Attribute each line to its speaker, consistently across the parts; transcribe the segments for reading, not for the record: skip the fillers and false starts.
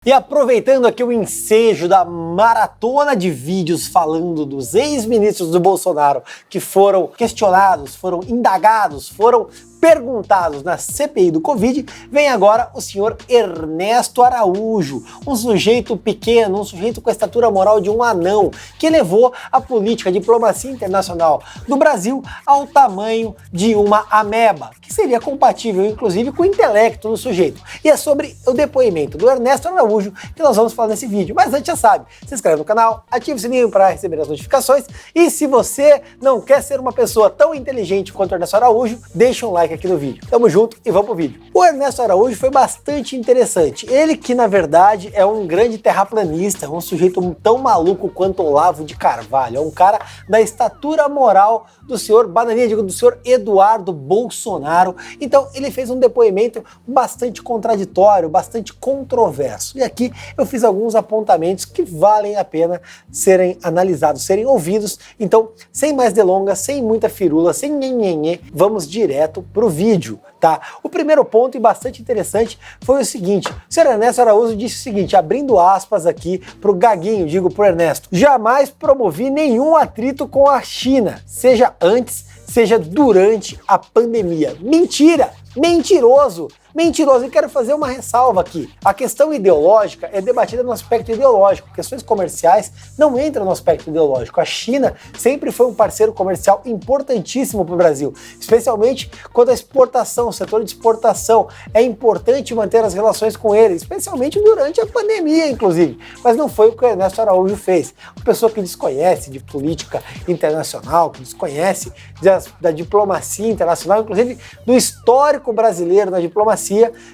Speaker 1: E aproveitando aqui o ensejo da maratona de vídeos falando dos ex-ministros do Bolsonaro que foram questionados, foram indagados, foram perguntados na CPI do Covid, vem agora o senhor Ernesto Araújo, um sujeito pequeno, um sujeito com a estatura moral de um anão, que levou a política, a diplomacia internacional do Brasil ao tamanho de uma ameba, que seria compatível, inclusive, com o intelecto do sujeito. E é sobre o depoimento do Ernesto Araújo que nós vamos falar nesse vídeo. Mas antes, já sabe, se inscreve no canal, ative o sininho para receber as notificações e se você não quer ser uma pessoa tão inteligente quanto o Ernesto Araújo, deixa um like aqui no vídeo. Tamo junto e vamos pro vídeo. O Ernesto Araújo foi bastante interessante. Ele que, na verdade, é um grande terraplanista, um sujeito tão maluco quanto Olavo de Carvalho, é um cara da estatura moral do senhor Bananinha, digo, do senhor Eduardo Bolsonaro. Então, ele fez um depoimento bastante contraditório, bastante controverso. E aqui eu fiz alguns apontamentos que valem a pena serem analisados, serem ouvidos. Então, sem mais delongas, sem muita firula, sem nhenhenhê, vamos direto pro vídeo, tá? O primeiro ponto, e bastante interessante, foi o seguinte: o senhor Ernesto Araújo disse o seguinte, abrindo aspas aqui pro Gaguinho, digo pro Ernesto: jamais promovi nenhum atrito com a China, seja antes, seja durante a pandemia. Mentira! Mentiroso! Mentiroso, e quero fazer uma ressalva aqui. A questão ideológica é debatida no aspecto ideológico. Questões comerciais não entram no aspecto ideológico. A China sempre foi um parceiro comercial importantíssimo para o Brasil, especialmente quando a exportação, o setor de exportação, é importante manter as relações com ele, especialmente durante a pandemia, inclusive. Mas não foi o que o Ernesto Araújo fez. Uma pessoa que desconhece de política internacional, que desconhece da diplomacia internacional, inclusive do histórico brasileiro na diplomacia,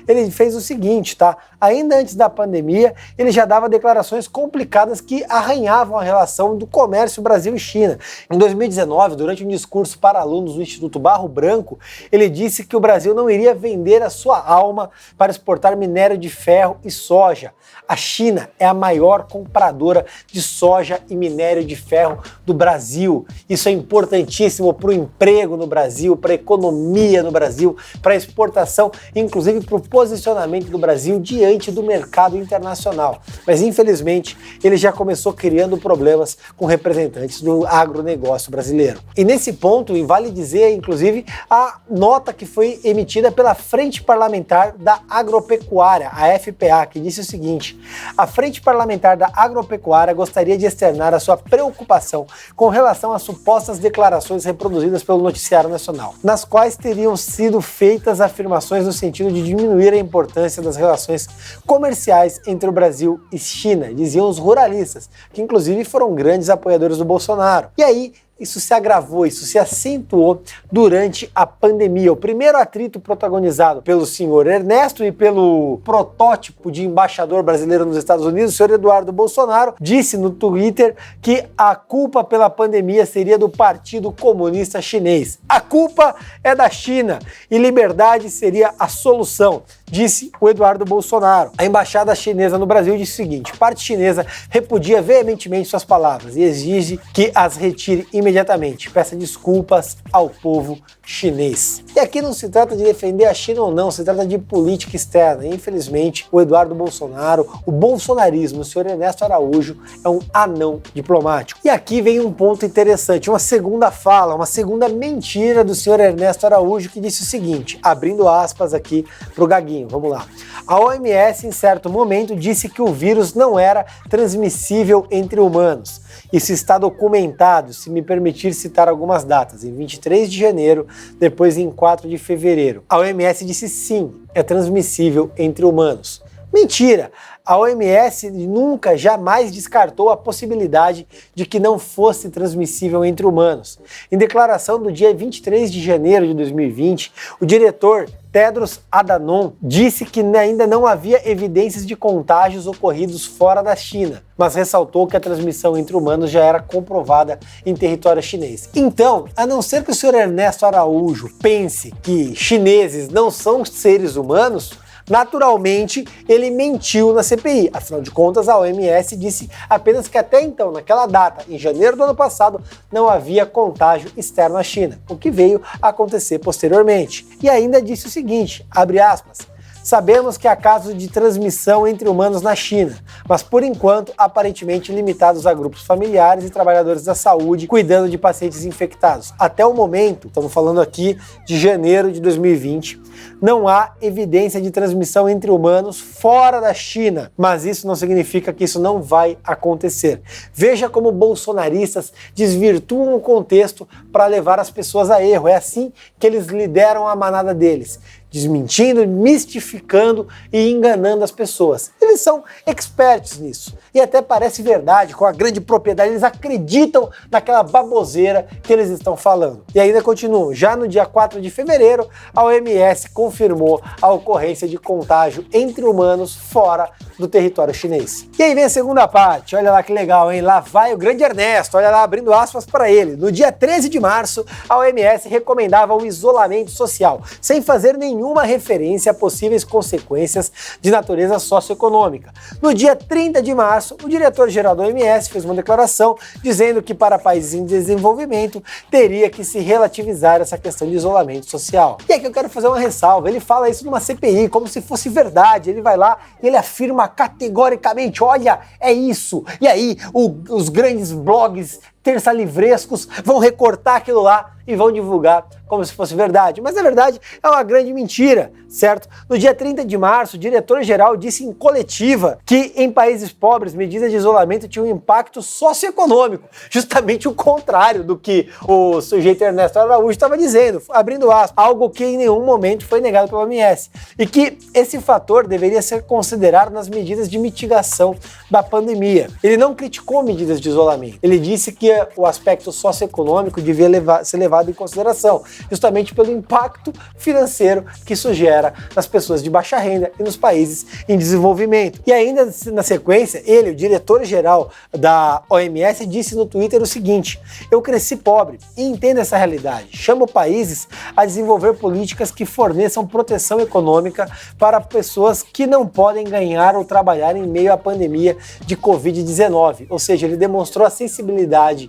Speaker 1: ele fez o seguinte, tá? Ainda antes da pandemia, ele já dava declarações complicadas que arranhavam a relação do comércio Brasil e China. Em 2019, durante um discurso para alunos do Instituto Barro Branco, ele disse que o Brasil não iria vender a sua alma para exportar minério de ferro e soja. A China é a maior compradora de soja e minério de ferro do Brasil. Isso é importantíssimo para o emprego no Brasil, para a economia no Brasil, para a exportação, inclusive para o posicionamento do Brasil diante do mercado internacional. Mas, infelizmente, ele já começou criando problemas com representantes do agronegócio brasileiro. E nesse ponto, e vale dizer, inclusive, a nota que foi emitida pela Frente Parlamentar da Agropecuária, a FPA, que disse o seguinte: a Frente Parlamentar da Agropecuária gostaria de externar a sua preocupação com relação às supostas declarações reproduzidas pelo Noticiário Nacional, nas quais teriam sido feitas afirmações no sentido de diminuir a importância das relações comerciais entre o Brasil e China, diziam os ruralistas, que inclusive foram grandes apoiadores do Bolsonaro. E aí, isso se agravou, isso se acentuou durante a pandemia. O primeiro atrito protagonizado pelo senhor Ernesto e pelo protótipo de embaixador brasileiro nos Estados Unidos, o senhor Eduardo Bolsonaro, disse no Twitter que a culpa pela pandemia seria do Partido Comunista Chinês. A culpa é da China e liberdade seria a solução, disse o Eduardo Bolsonaro. A embaixada chinesa no Brasil disse o seguinte: parte chinesa repudia veementemente suas palavras e exige que as retire imediatamente. Peça desculpas ao povo chinês. E aqui não se trata de defender a China ou não, se trata de política externa. E, infelizmente, o Eduardo Bolsonaro, o bolsonarismo, o senhor Ernesto Araújo, é um anão diplomático. E aqui vem um ponto interessante, uma segunda fala, uma segunda mentira do senhor Ernesto Araújo, que disse o seguinte, abrindo aspas aqui pro Gaguinho, vamos lá. A OMS, em certo momento, disse que o vírus não era transmissível entre humanos. Isso está documentado, se me permitir citar algumas datas, em 23 de janeiro, depois em 4 de fevereiro. A OMS disse sim, é transmissível entre humanos. Mentira! A OMS nunca, jamais descartou a possibilidade de que não fosse transmissível entre humanos. Em declaração do dia 23 de janeiro de 2020, o diretor Tedros Adhanom disse que ainda não havia evidências de contágios ocorridos fora da China, mas ressaltou que a transmissão entre humanos já era comprovada em território chinês. Então, a não ser que o senhor Ernesto Araújo pense que chineses não são seres humanos, naturalmente, ele mentiu na CPI. Afinal de contas, a OMS disse apenas que até então, naquela data, em janeiro do ano passado, não havia contágio externo à China, o que veio a acontecer posteriormente. E ainda disse o seguinte, abre aspas, Sabemos que há casos de transmissão entre humanos na China, mas por enquanto aparentemente limitados a grupos familiares e trabalhadores da saúde cuidando de pacientes infectados. Até o momento, estamos falando aqui de janeiro de 2020, não há evidência de transmissão entre humanos fora da China, mas isso não significa que isso não vai acontecer. Veja como bolsonaristas desvirtuam o contexto para levar as pessoas a erro. É assim que eles lideram a manada deles, desmentindo, mistificando e enganando as pessoas. Eles são expertos nisso. E até parece verdade, com a grande propriedade, eles acreditam naquela baboseira que eles estão falando. E ainda continuam. Já no dia 4 de fevereiro, a OMS confirmou a ocorrência de contágio entre humanos fora do território chinês. E aí vem a segunda parte. Olha lá que legal, hein? Lá vai o grande Ernesto. Olha lá, abrindo aspas para ele. No dia 13 de março, a OMS recomendava o isolamento social, sem fazer nenhuma referência a possíveis consequências de natureza socioeconômica. No dia 30 de março, o diretor-geral da OMS fez uma declaração dizendo que para países em desenvolvimento teria que se relativizar essa questão de isolamento social. E aqui eu quero fazer uma ressalva. Ele fala isso numa CPI como se fosse verdade. Ele vai lá e ele afirma categoricamente, olha, é isso. E aí os grandes blogs terça-livrescos vão recortar aquilo lá e vão divulgar como se fosse verdade. Mas na verdade é uma grande mentira, certo? No dia 30 de março, o diretor-geral disse em coletiva que em países pobres medidas de isolamento tinham um impacto socioeconômico, justamente o contrário do que o sujeito Ernesto Araújo estava dizendo, abrindo aspas, algo que em nenhum momento foi negado pela OMS, e que esse fator deveria ser considerado nas medidas de mitigação da pandemia. Ele não criticou medidas de isolamento, ele disse que o aspecto socioeconômico devia ser levado em consideração, justamente pelo impacto financeiro que isso gera nas pessoas de baixa renda e nos países em desenvolvimento. E ainda na sequência, ele, o diretor-geral da OMS, disse no Twitter o seguinte: eu cresci pobre e entendo essa realidade. Chamo países a desenvolver políticas que forneçam proteção econômica para pessoas que não podem ganhar ou trabalhar em meio à pandemia de Covid-19. Ou seja, ele demonstrou a sensibilidade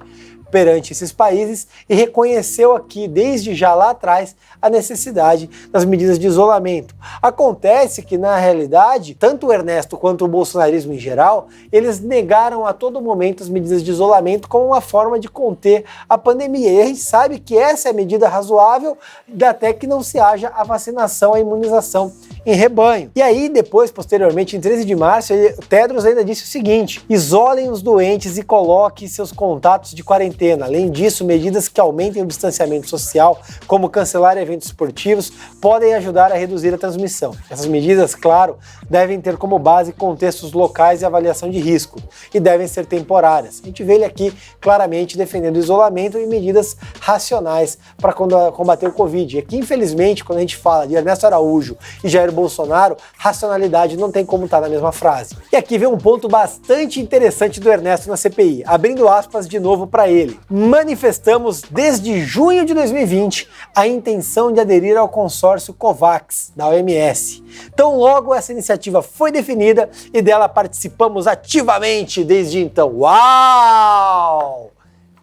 Speaker 1: perante esses países e reconheceu aqui, desde já lá atrás, a necessidade das medidas de isolamento. Acontece que, na realidade, tanto o Ernesto quanto o bolsonarismo em geral, eles negaram a todo momento as medidas de isolamento como uma forma de conter a pandemia. E a gente sabe que essa é a medida razoável até que não se haja a vacinação, a imunização em rebanho. E aí, depois, posteriormente, em 13 de março, o Tedros ainda disse o seguinte: isolem os doentes e coloquem seus contatos de quarentena. Além disso, medidas que aumentem o distanciamento social, como cancelar eventos esportivos, podem ajudar a reduzir a transmissão. Essas medidas, claro, devem ter como base contextos locais e avaliação de risco, e devem ser temporárias. A gente vê ele aqui claramente defendendo o isolamento e medidas racionais para combater o Covid. E aqui, infelizmente, quando a gente fala de Ernesto Araújo e Jair Bolsonaro, racionalidade não tem como estar na mesma frase. E aqui vem um ponto bastante interessante do Ernesto na CPI, abrindo aspas de novo para ele. Manifestamos desde junho de 2020 a intenção de aderir ao consórcio COVAX da OMS. Tão logo essa iniciativa foi definida e dela participamos ativamente desde então. Uau!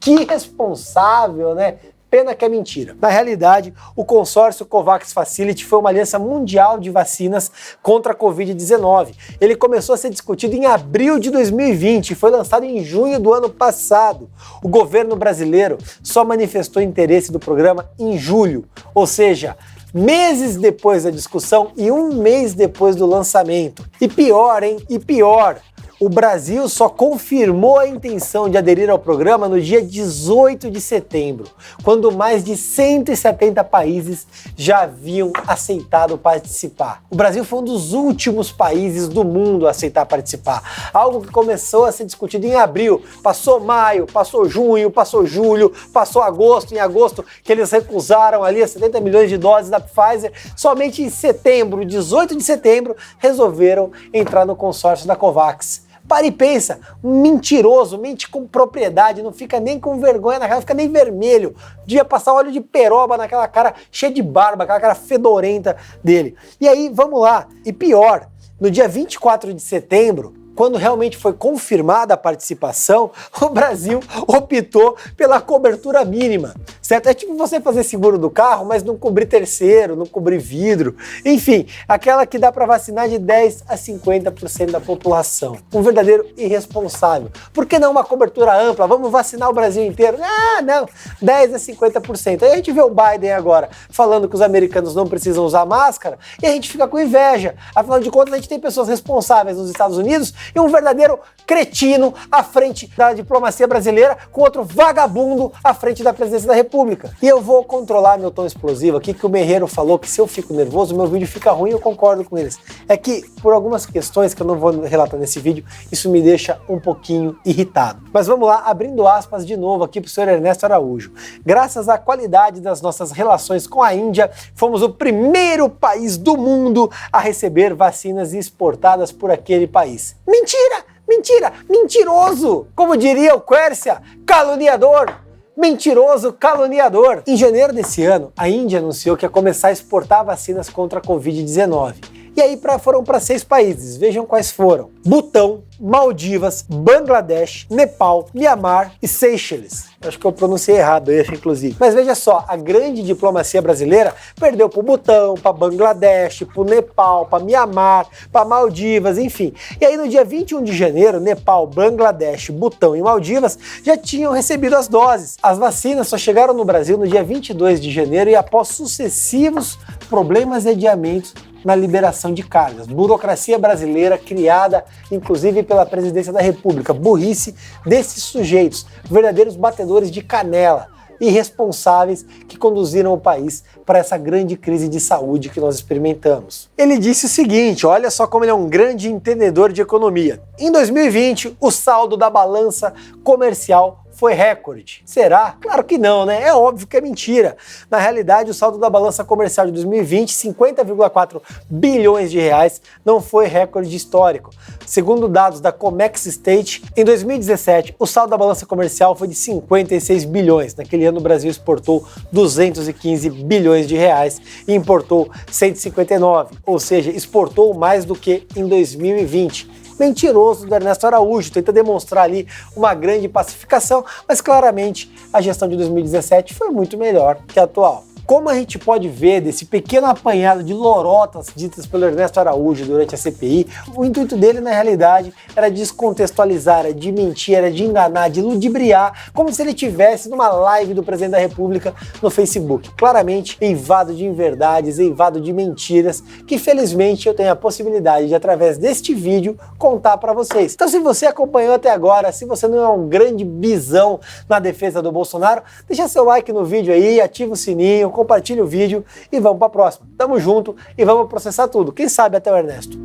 Speaker 1: Que responsável, né? Pena que é mentira. Na realidade, o consórcio COVAX Facility foi uma aliança mundial de vacinas contra a Covid-19. Ele começou a ser discutido em abril de 2020 e foi lançado em junho do ano passado. O governo brasileiro só manifestou interesse do programa em julho, ou seja, meses depois da discussão e um mês depois do lançamento. E pior, hein? E pior, o Brasil só confirmou a intenção de aderir ao programa no dia 18 de setembro, quando mais de 170 países já haviam aceitado participar. O Brasil foi um dos últimos países do mundo a aceitar participar, algo que começou a ser discutido em abril, passou maio, passou junho, passou julho, passou agosto, em agosto que eles recusaram ali as 70 milhões de doses da Pfizer, somente em setembro, 18 de setembro, resolveram entrar no consórcio da COVAX. Para e pensa, um mentiroso, mente com propriedade, não fica nem com vergonha na cara, não fica nem vermelho. Devia passar óleo de peroba naquela cara cheia de barba, aquela cara fedorenta dele. E aí, vamos lá. E pior, no dia 24 de setembro, quando realmente foi confirmada a participação, o Brasil optou pela cobertura mínima, certo? É tipo você fazer seguro do carro, mas não cobrir terceiro, não cobrir vidro, enfim, aquela que dá para vacinar de 10 a 50% da população. Um verdadeiro irresponsável. Por que não uma cobertura ampla? Vamos vacinar o Brasil inteiro? Ah, não, 10 a 50%. Aí a gente vê o Biden agora falando que os americanos não precisam usar máscara e a gente fica com inveja. Afinal de contas, a gente tem pessoas responsáveis nos Estados Unidos e um verdadeiro cretino à frente da diplomacia brasileira com outro vagabundo à frente da presidência da República. E eu vou controlar meu tom explosivo aqui, que o Merreiro falou que se eu fico nervoso, meu vídeo fica ruim, eu concordo com eles. É que, por algumas questões que eu não vou relatar nesse vídeo, isso me deixa um pouquinho irritado. Mas vamos lá, abrindo aspas de novo aqui para o senhor Ernesto Araújo. Graças à qualidade das nossas relações com a Índia, fomos o primeiro país do mundo a receber vacinas exportadas por aquele país. Mentira! Mentira! Mentiroso! Como diria o Quércia, caluniador! Mentiroso, caluniador! Em janeiro desse ano, a Índia anunciou que ia começar a exportar vacinas contra a Covid-19. E aí foram para 6 países, vejam quais foram: Butão, Maldivas, Bangladesh, Nepal, Mianmar e Seychelles. Acho que eu pronunciei errado esse, inclusive. Mas veja só, a grande diplomacia brasileira perdeu para o Butão, para Bangladesh, para o Nepal, para Mianmar, para Maldivas, enfim. E aí no dia 21 de janeiro, Nepal, Bangladesh, Butão e Maldivas já tinham recebido as doses. As vacinas só chegaram no Brasil no dia 22 de janeiro e após sucessivos problemas e adiamentos na liberação de cargas. Burocracia brasileira criada, inclusive, pela presidência da República. Burrice desses sujeitos, verdadeiros batedores de canela, irresponsáveis que conduziram o país para essa grande crise de saúde que nós experimentamos. Ele disse o seguinte, olha só como ele é um grande entendedor de economia. Em 2020, o saldo da balança comercial foi recorde. Será? Claro que não, né? É óbvio que é mentira. Na realidade, o saldo da balança comercial de 2020, 50,4 bilhões de reais, não foi recorde histórico. Segundo dados da Comex State, em 2017, o saldo da balança comercial foi de 56 bilhões. Naquele ano, o Brasil exportou 215 bilhões de reais e importou 159, ou seja, exportou mais do que em 2020. Mentiroso do Ernesto Araújo, tenta demonstrar ali uma grande pacificação, mas claramente a gestão de 2017 foi muito melhor que a atual. Como a gente pode ver desse pequeno apanhado de lorotas ditas pelo Ernesto Araújo durante a CPI, o intuito dele, na realidade, era descontextualizar, era de mentir, era de enganar, de ludibriar, como se ele estivesse numa live do presidente da República no Facebook. Claramente, eivado de inverdades, eivado de mentiras, que felizmente eu tenho a possibilidade de, através deste vídeo, contar para vocês. Então, se você acompanhou até agora, se você não é um grande bisão na defesa do Bolsonaro, deixa seu like no vídeo aí, ativa o sininho, compartilhe o vídeo e vamos para a próxima. Tamo junto e vamos processar tudo. Quem sabe até o Ernesto.